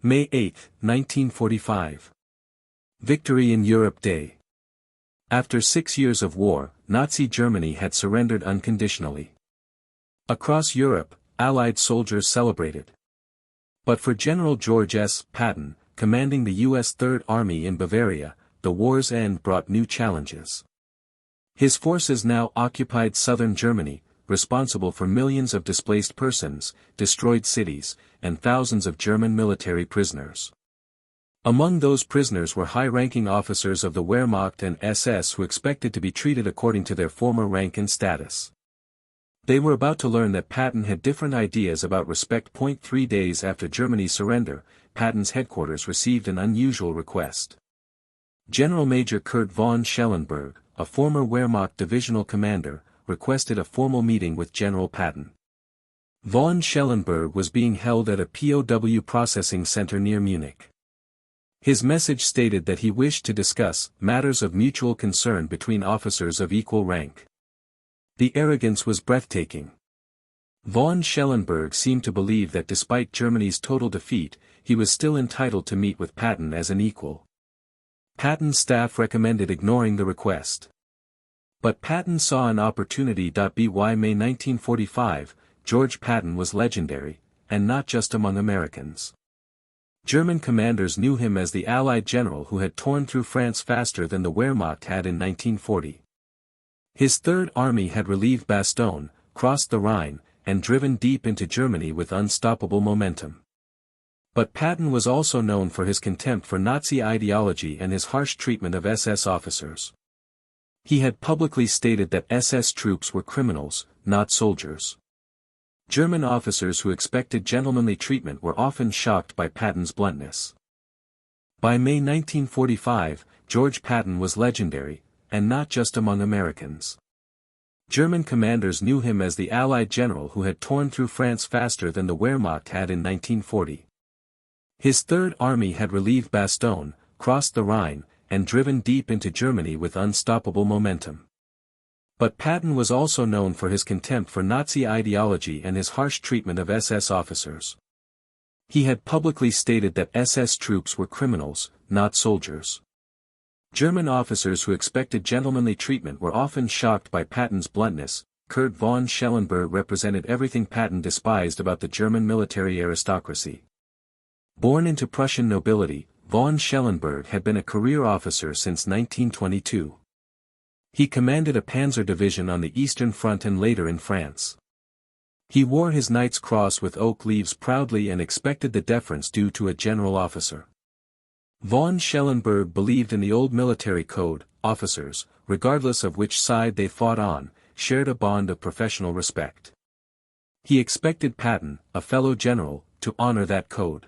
May 8, 1945. Victory in Europe Day. After 6 years of war, Nazi Germany had surrendered unconditionally. Across Europe, Allied soldiers celebrated. But for General George S. Patton, commanding the U.S. Third Army in Bavaria, the war's end brought new challenges. His forces now occupied southern Germany, responsible for millions of displaced persons, destroyed cities, and thousands of German military prisoners. Among those prisoners were high-ranking officers of the Wehrmacht and SS who expected to be treated according to their former rank and status. They were about to learn that Patton had different ideas about respect. 3 days after Germany's surrender, Patton's headquarters received an unusual request. General Major Kurt von Schellenberg, a former Wehrmacht divisional commander, requested a formal meeting with General Patton. Von Schellenberg was being held at a POW processing center near Munich. His message stated that he wished to discuss matters of mutual concern between officers of equal rank. The arrogance was breathtaking. Von Schellenberg seemed to believe that despite Germany's total defeat, he was still entitled to meet with Patton as an equal. Patton's staff recommended ignoring the request. But Patton saw an opportunity. By May 1945, George Patton was legendary, and not just among Americans. German commanders knew him as the Allied general who had torn through France faster than the Wehrmacht had in 1940. His Third Army had relieved Bastogne, crossed the Rhine, and driven deep into Germany with unstoppable momentum. But Patton was also known for his contempt for Nazi ideology and his harsh treatment of SS officers. He had publicly stated that SS troops were criminals, not soldiers. German officers who expected gentlemanly treatment were often shocked by Patton's bluntness. By May 1945, George Patton was legendary, and not just among Americans. German commanders knew him as the Allied general who had torn through France faster than the Wehrmacht had in 1940. His Third Army had relieved Bastogne, crossed the Rhine, and driven deep into Germany with unstoppable momentum. But Patton was also known for his contempt for Nazi ideology and his harsh treatment of SS officers. He had publicly stated that SS troops were criminals, not soldiers. German officers who expected gentlemanly treatment were often shocked by Patton's bluntness. Kurt von Schellenberg represented everything Patton despised about the German military aristocracy. Born into Prussian nobility, von Schellenberg had been a career officer since 1922. He commanded a panzer division on the Eastern Front and later in France. He wore his Knight's Cross with oak leaves proudly and expected the deference due to a general officer. Von Schellenberg believed in the old military code. Officers, regardless of which side they fought on, shared a bond of professional respect. He expected Patton, a fellow general, to honor that code.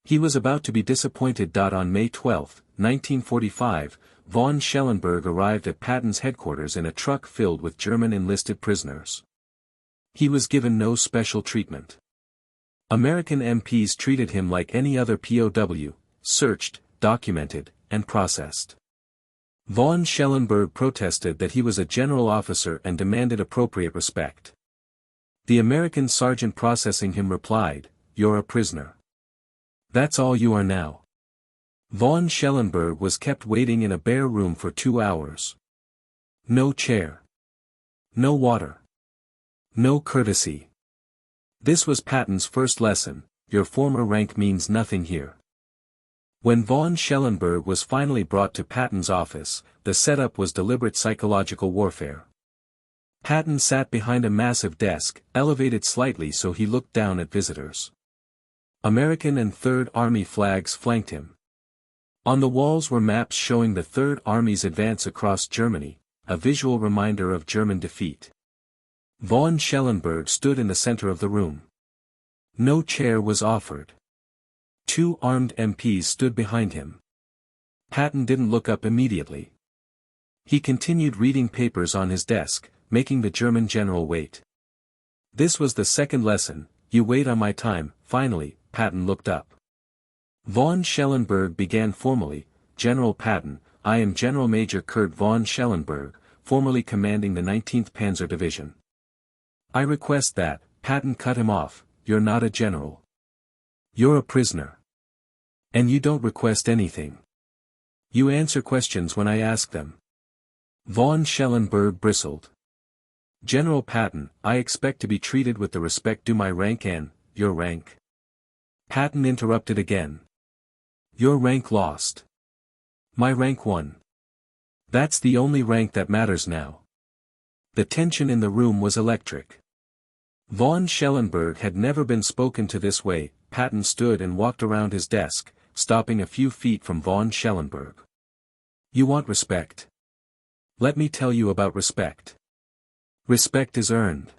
He was about to be disappointed. On May 12, 1945, von Schellenberg arrived at Patton's headquarters in a truck filled with German enlisted prisoners. He was given no special treatment. American MPs treated him like any other POW, searched, documented, and processed. Von Schellenberg protested that he was a general officer and demanded appropriate respect. The American sergeant processing him replied, "You're a prisoner. That's all you are now." Von Schellenberg was kept waiting in a bare room for 2 hours. No chair. No water. No courtesy. This was Patton's first lesson: your former rank means nothing here. When von Schellenberg was finally brought to Patton's office, the setup was deliberate psychological warfare. Patton sat behind a massive desk, elevated slightly so he looked down at visitors. American and Third Army flags flanked him. On the walls were maps showing the Third Army's advance across Germany, a visual reminder of German defeat. Von Schellenberg stood in the center of the room. No chair was offered. 2 armed MPs stood behind him. Patton didn't look up immediately. He continued reading papers on his desk, making the German general wait. This was the second lesson: you wait on my time. Finally, Patton looked up. Von Schellenberg began formally, "General Patton, I am General Major Kurt von Schellenberg, formerly commanding the 19th Panzer Division." "I request that," Patton cut him off, "you're not a general. You're a prisoner." And you don't request anything. You answer questions when I ask them. Von Schellenberg bristled. General Patton, I expect to be treated with the respect due my rank and, your rank. Patton interrupted again. Your rank lost. My rank won. That's the only rank that matters now. The tension in the room was electric. Von Schellenberg had never been spoken to this way. Patton stood and walked around his desk, stopping a few feet from Von Schellenberg. You want respect? Let me tell you about respect. Respect is earned.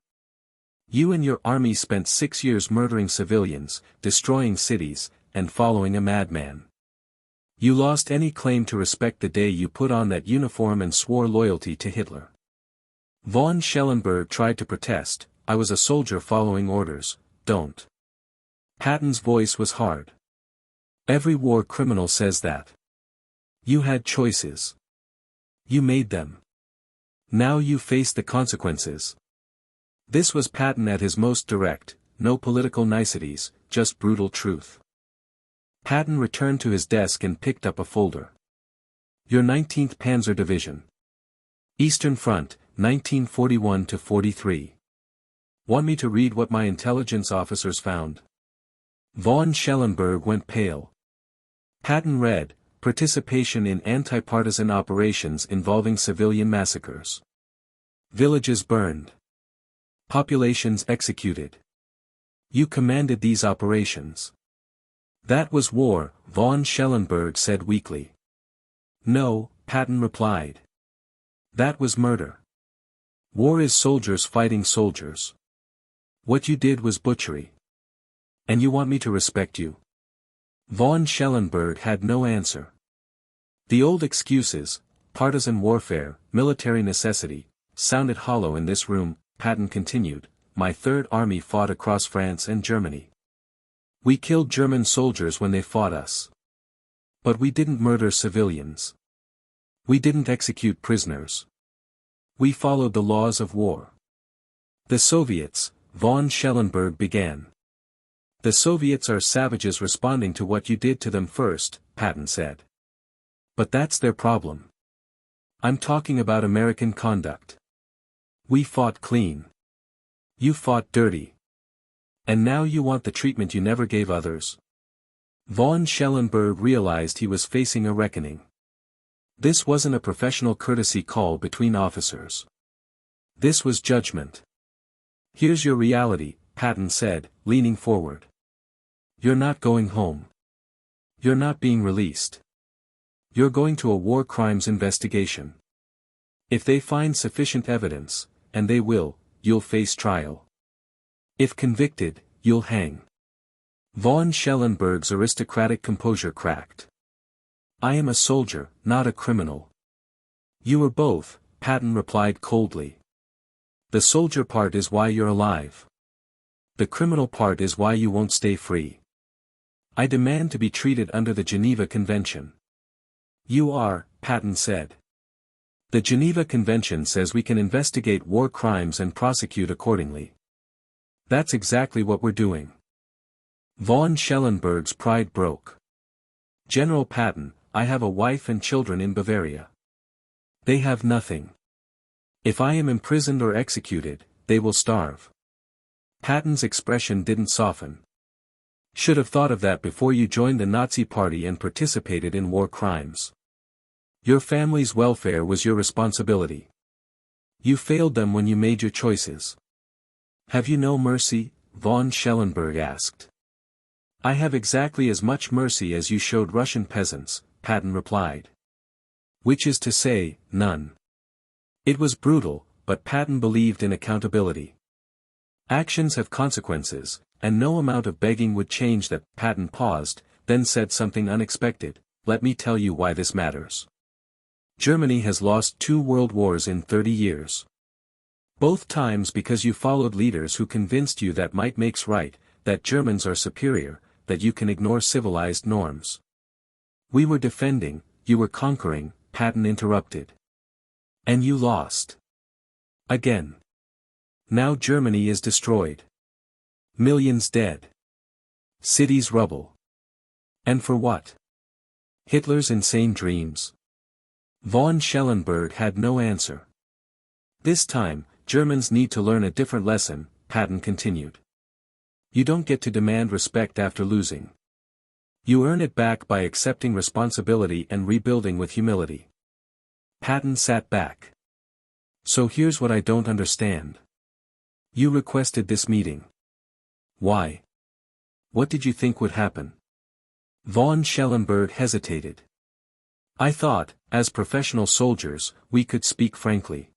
You and your army spent 6 years murdering civilians, destroying cities, and following a madman. You lost any claim to respect the day you put on that uniform and swore loyalty to Hitler. Von Schellenberg tried to protest, I was a soldier following orders, don't. Patton's voice was hard. Every war criminal says that. You had choices. You made them. Now you face the consequences. This was Patton at his most direct, no political niceties, just brutal truth. Patton returned to his desk and picked up a folder. Your 19th Panzer Division. Eastern Front, 1941–43. Want me to read what my intelligence officers found? Von Schellenberg went pale. Patton read, participation in anti-partisan operations involving civilian massacres. Villages burned. Populations executed. You commanded these operations. That was war, Von Schellenberg said weakly. No, Patton replied. That was murder. War is soldiers fighting soldiers. What you did was butchery. And you want me to respect you? Von Schellenberg had no answer. The old excuses, partisan warfare, military necessity, sounded hollow in this room. Patton continued, my Third Army fought across France and Germany. We killed German soldiers when they fought us. But we didn't murder civilians. We didn't execute prisoners. We followed the laws of war. The Soviets, Von Schellenberg began. The Soviets are savages responding to what you did to them first, Patton said. But that's their problem. I'm talking about American conduct. We fought clean. You fought dirty. And now you want the treatment you never gave others. Von Schellenberg realized he was facing a reckoning. This wasn't a professional courtesy call between officers. This was judgment. Here's your reality, Patton said, leaning forward. You're not going home. You're not being released. You're going to a war crimes investigation. If they find sufficient evidence, and they will, you'll face trial. If convicted, you'll hang. Von Schellenberg's aristocratic composure cracked. I am a soldier, not a criminal. You are both, Patton replied coldly. The soldier part is why you're alive. The criminal part is why you won't stay free. I demand to be treated under the Geneva Convention. You are, Patton said. The Geneva Convention says we can investigate war crimes and prosecute accordingly. That's exactly what we're doing. Von Schellenberg's pride broke. General Patton, I have a wife and children in Bavaria. They have nothing. If I am imprisoned or executed, they will starve. Patton's expression didn't soften. Should have thought of that before you joined the Nazi Party and participated in war crimes. Your family's welfare was your responsibility. You failed them when you made your choices. Have you no mercy? Von Schellenberg asked. I have exactly as much mercy as you showed Russian peasants, Patton replied. Which is to say, none. It was brutal, but Patton believed in accountability. Actions have consequences, and no amount of begging would change that. Patton paused, then said something unexpected, let me tell you why this matters. Germany has lost 2 world wars in 30 years. Both times because you followed leaders who convinced you that might makes right, that Germans are superior, that you can ignore civilized norms. We were defending, you were conquering, Patton interrupted. And you lost. Again. Now Germany is destroyed. Millions dead. Cities rubble. And for what? Hitler's insane dreams? Von Schellenberg had no answer. This time, Germans need to learn a different lesson, Patton continued. You don't get to demand respect after losing. You earn it back by accepting responsibility and rebuilding with humility. Patton sat back. So here's what I don't understand. You requested this meeting. Why? What did you think would happen? Von Schellenberg hesitated. I thought, as professional soldiers, we could speak frankly.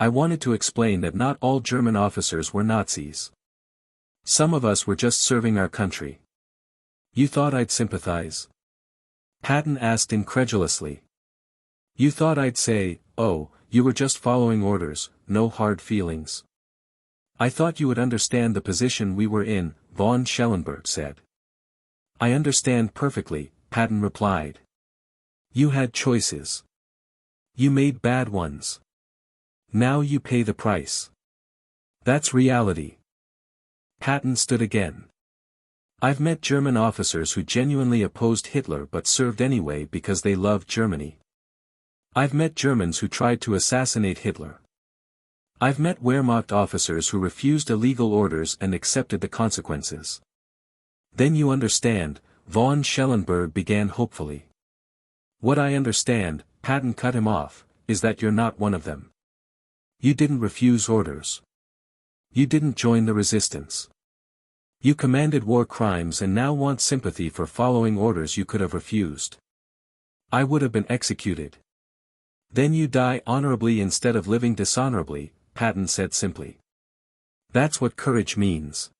I wanted to explain that not all German officers were Nazis. Some of us were just serving our country. You thought I'd sympathize? Patton asked incredulously. You thought I'd say, oh, you were just following orders, no hard feelings. I thought you would understand the position we were in, von Schellenberg said. I understand perfectly, Patton replied. You had choices. You made bad ones. Now you pay the price. That's reality. Patton stood again. I've met German officers who genuinely opposed Hitler but served anyway because they loved Germany. I've met Germans who tried to assassinate Hitler. I've met Wehrmacht officers who refused illegal orders and accepted the consequences. Then you understand, von Schellenberg began hopefully. What I understand, Patton cut him off, is that you're not one of them. You didn't refuse orders. You didn't join the resistance. You commanded war crimes and now want sympathy for following orders you could have refused. I would have been executed. Then you die honorably instead of living dishonorably, Patton said simply. That's what courage means.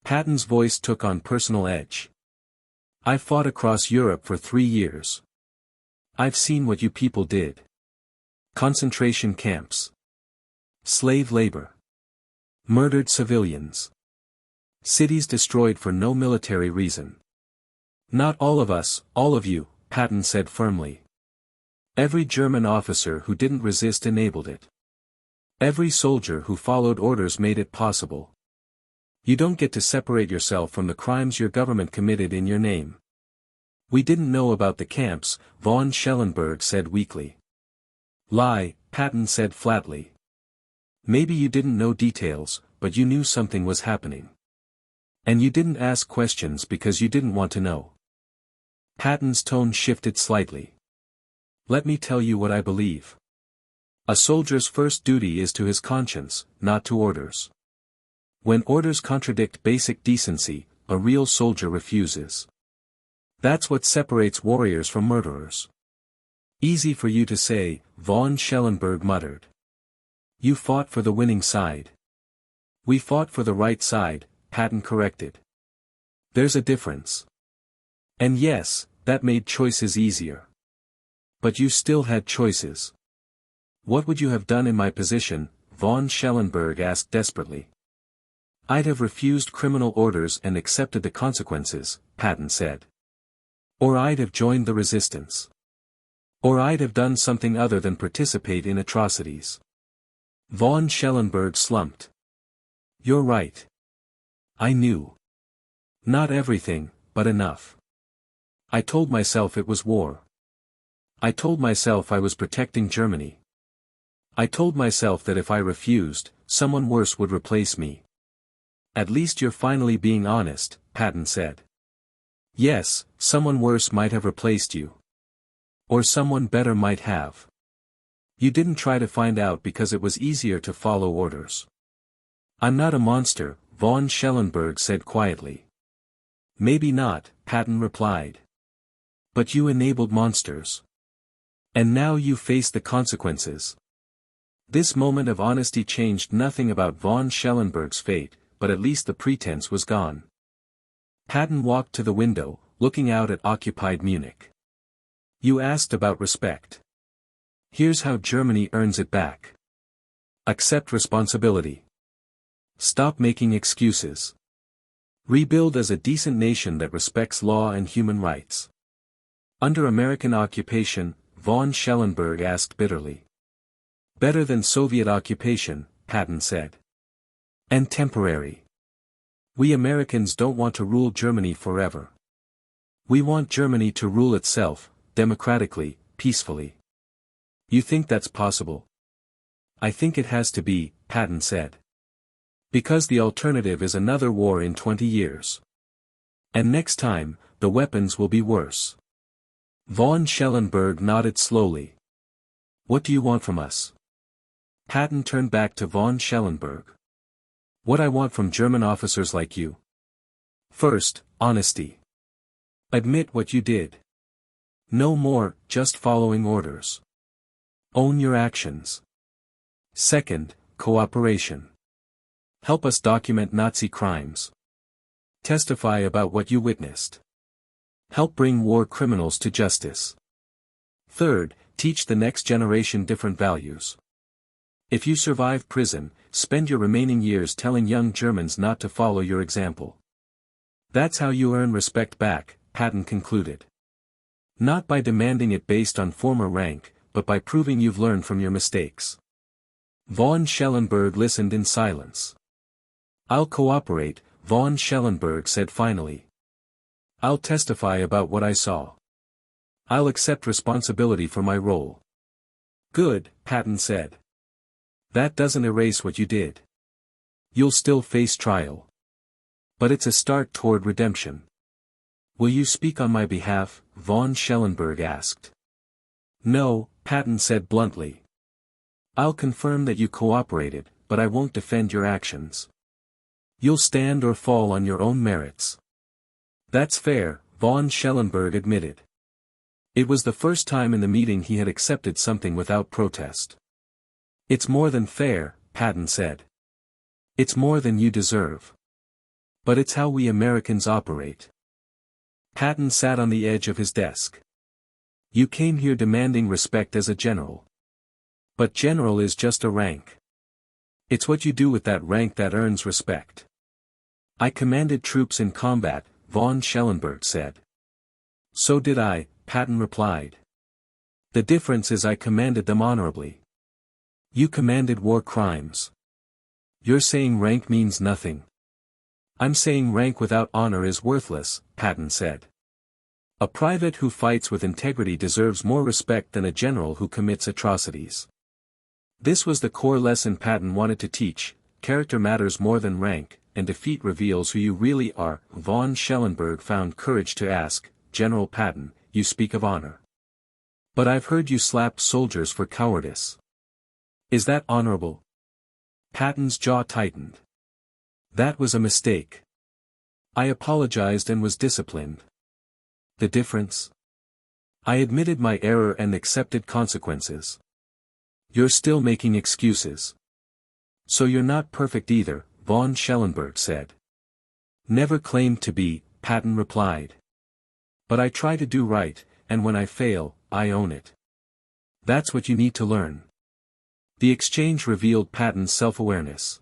Patton's voice took on personal edge. I fought across Europe for 3 years. I've seen what you people did. Concentration camps. Slave labor. Murdered civilians. Cities destroyed for no military reason. Not all of us, all of you, Patton said firmly. Every German officer who didn't resist enabled it. Every soldier who followed orders made it possible. You don't get to separate yourself from the crimes your government committed in your name. We didn't know about the camps, von Schellenberg said weakly. Lie, Patton said flatly. Maybe you didn't know details, but you knew something was happening. And you didn't ask questions because you didn't want to know. Patton's tone shifted slightly. Let me tell you what I believe. A soldier's first duty is to his conscience, not to orders. When orders contradict basic decency, a real soldier refuses. That's what separates warriors from murderers. Easy for you to say, von Schellenberg muttered. You fought for the winning side. We fought for the right side, Patton corrected. There's a difference. And yes, that made choices easier. But you still had choices. What would you have done in my position? Von Schellenberg asked desperately. I'd have refused criminal orders and accepted the consequences, Patton said. Or I'd have joined the resistance. Or I'd have done something other than participate in atrocities. Von Schellenberg slumped. You're right. I knew. Not everything, but enough. I told myself it was war. I told myself I was protecting Germany. I told myself that if I refused, someone worse would replace me. At least you're finally being honest, Patton said. Yes, someone worse might have replaced you. Or someone better might have. You didn't try to find out because it was easier to follow orders. I'm not a monster, von Schellenberg said quietly. Maybe not, Patton replied. But you enabled monsters. And now you face the consequences. This moment of honesty changed nothing about von Schellenberg's fate, but at least the pretense was gone. Patton walked to the window, looking out at occupied Munich. You asked about respect. Here's how Germany earns it back. Accept responsibility. Stop making excuses. Rebuild as a decent nation that respects law and human rights. Under American occupation, von Schellenberg asked bitterly. Better than Soviet occupation, Patton said. And temporary. We Americans don't want to rule Germany forever. We want Germany to rule itself, democratically, peacefully. You think that's possible? I think it has to be, Patton said. Because the alternative is another war in 20 years. And next time, the weapons will be worse. Von Schellenberg nodded slowly. What do you want from us? Patton turned back to von Schellenberg. What I want from German officers like you. First, honesty. Admit what you did. No more, just following orders. Own your actions. Second, cooperation. Help us document Nazi crimes. Testify about what you witnessed. Help bring war criminals to justice. Third, teach the next generation different values. If you survive prison, spend your remaining years telling young Germans not to follow your example. That's how you earn respect back, Patton concluded. Not by demanding it based on former rank, but by proving you've learned from your mistakes. Von Schellenberg listened in silence. I'll cooperate, von Schellenberg said finally. I'll testify about what I saw. I'll accept responsibility for my role. Good, Patton said. That doesn't erase what you did. You'll still face trial. But it's a start toward redemption. Will you speak on my behalf? Von Schellenberg asked. No, Patton said bluntly. I'll confirm that you cooperated, but I won't defend your actions. You'll stand or fall on your own merits. That's fair, von Schellenberg admitted. It was the first time in the meeting he had accepted something without protest. It's more than fair, Patton said. It's more than you deserve. But it's how we Americans operate. Patton sat on the edge of his desk. You came here demanding respect as a general. But general is just a rank. It's what you do with that rank that earns respect. I commanded troops in combat, von Schellenberg said. So did I, Patton replied. The difference is I commanded them honorably. You commanded war crimes. You're saying rank means nothing. I'm saying rank without honor is worthless, Patton said. A private who fights with integrity deserves more respect than a general who commits atrocities. This was the core lesson Patton wanted to teach: character matters more than rank, and defeat reveals who you really are. Von Schellenberg found courage to ask, General Patton, you speak of honor. But I've heard you slap soldiers for cowardice. Is that honorable? Patton's jaw tightened. That was a mistake. I apologized and was disciplined. The difference? I admitted my error and accepted consequences. You're still making excuses. So you're not perfect either, von Schellenberg said. Never claimed to be, Patton replied. But I try to do right, and when I fail, I own it. That's what you need to learn. The exchange revealed Patton's self-awareness.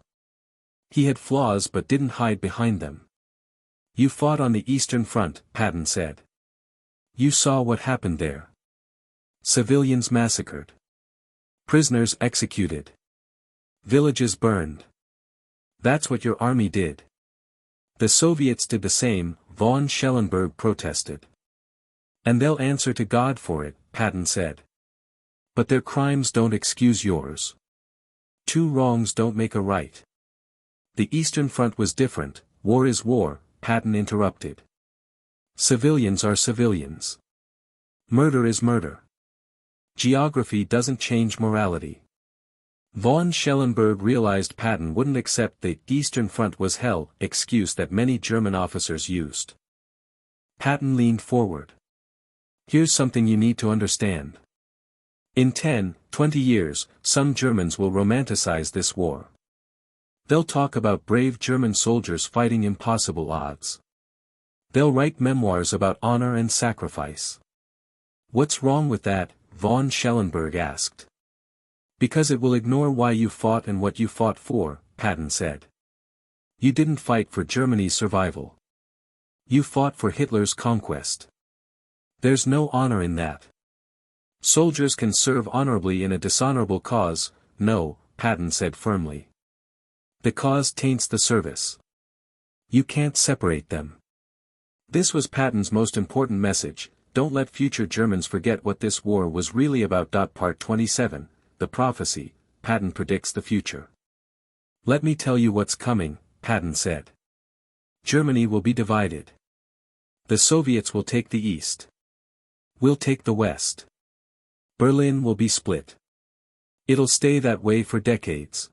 He had flaws but didn't hide behind them. You fought on the Eastern Front, Patton said. You saw what happened there. Civilians massacred. Prisoners executed. Villages burned. That's what your army did. The Soviets did the same, von Schellenberg protested. And they'll answer to God for it, Patton said. But their crimes don't excuse yours. Two wrongs don't make a right. The Eastern Front was different. War is war, Patton interrupted. Civilians are civilians. Murder is murder. Geography doesn't change morality. Von Schellenberg realized Patton wouldn't accept the Eastern Front was hell excuse that many German officers used. Patton leaned forward. Here's something you need to understand. In 10, 20 years, some Germans will romanticize this war. They'll talk about brave German soldiers fighting impossible odds. They'll write memoirs about honor and sacrifice. What's wrong with that? Von Schellenberg asked. Because it will ignore why you fought and what you fought for, Patton said. You didn't fight for Germany's survival. You fought for Hitler's conquest. There's no honor in that. Soldiers can serve honorably in a dishonorable cause. No, Patton said firmly. The cause taints the service. You can't separate them. This was Patton's most important message: don't let future Germans forget what this war was really about. Part 27, The Prophecy. Patton predicts the future. Let me tell you what's coming, Patton said. Germany will be divided. The Soviets will take the East. We'll take the West. Berlin will be split. It'll stay that way for decades.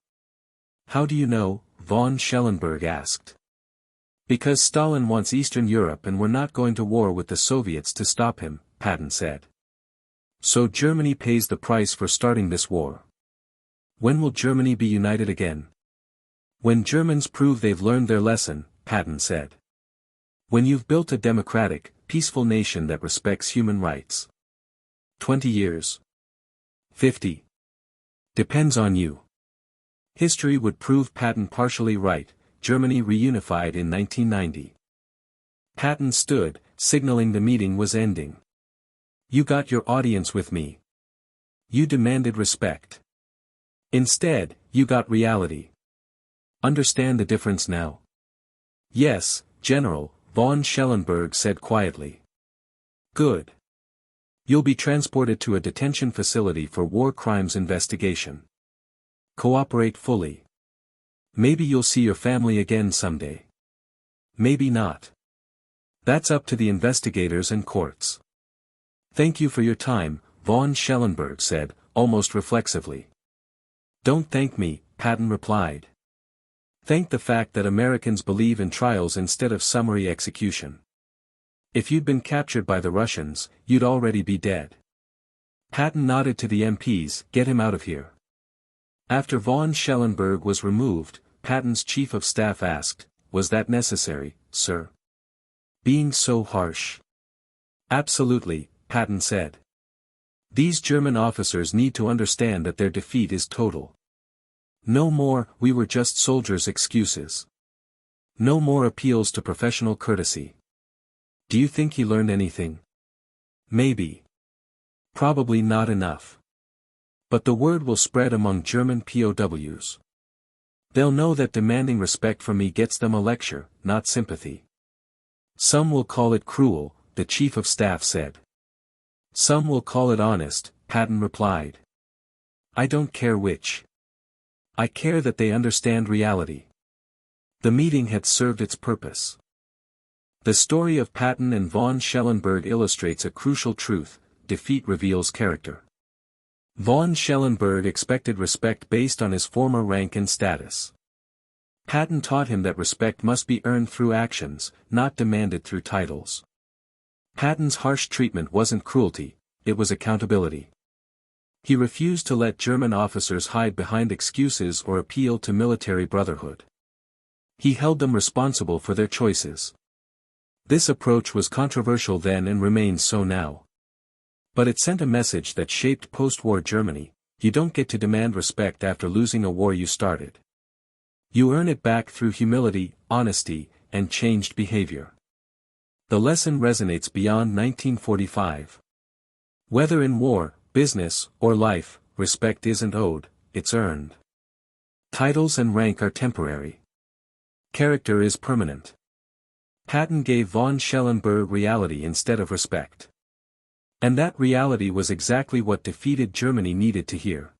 How do you know? Von Schellenberg asked. Because Stalin wants Eastern Europe and we're not going to war with the Soviets to stop him, Patton said. So Germany pays the price for starting this war. When will Germany be united again? When Germans prove they've learned their lesson, Patton said. When you've built a democratic, peaceful nation that respects human rights. 20 years. 50. Depends on you. History would prove Patton partially right. Germany reunified in 1990. Patton stood, signaling the meeting was ending. You got your audience with me. You demanded respect. Instead, you got reality. Understand the difference now? Yes, General, von Schellenberg said quietly. Good. You'll be transported to a detention facility for war crimes investigation. Cooperate fully. Maybe you'll see your family again someday. Maybe not. That's up to the investigators and courts. Thank you for your time, von Schellenberg said, almost reflexively. Don't thank me, Patton replied. Thank the fact that Americans believe in trials instead of summary execution. If you'd been captured by the Russians, you'd already be dead. Patton nodded to the MPs, get him out of here. After von Schellenberg was removed, Patton's chief of staff asked, was that necessary, sir? Being so harsh? Absolutely, Patton said. These German officers need to understand that their defeat is total. No more, we were just soldiers excuses. No more appeals to professional courtesy. Do you think he learned anything? Maybe. Probably not enough. But the word will spread among German POWs. They'll know that demanding respect from me gets them a lecture, not sympathy. Some will call it cruel, the chief of staff said. Some will call it honest, Patton replied. I don't care which. I care that they understand reality. The meeting had served its purpose. The story of Patton and von Schellenberg illustrates a crucial truth: defeat reveals character. Von Schellenberg expected respect based on his former rank and status. Patton taught him that respect must be earned through actions, not demanded through titles. Patton's harsh treatment wasn't cruelty, it was accountability. He refused to let German officers hide behind excuses or appeal to military brotherhood. He held them responsible for their choices. This approach was controversial then and remains so now. But it sent a message that shaped post-war Germany: you don't get to demand respect after losing a war you started. You earn it back through humility, honesty, and changed behavior. The lesson resonates beyond 1945. Whether in war, business, or life, respect isn't owed, it's earned. Titles and rank are temporary. Character is permanent. Patton gave von Schellenberg reality instead of respect. And that reality was exactly what defeated Germany needed to hear.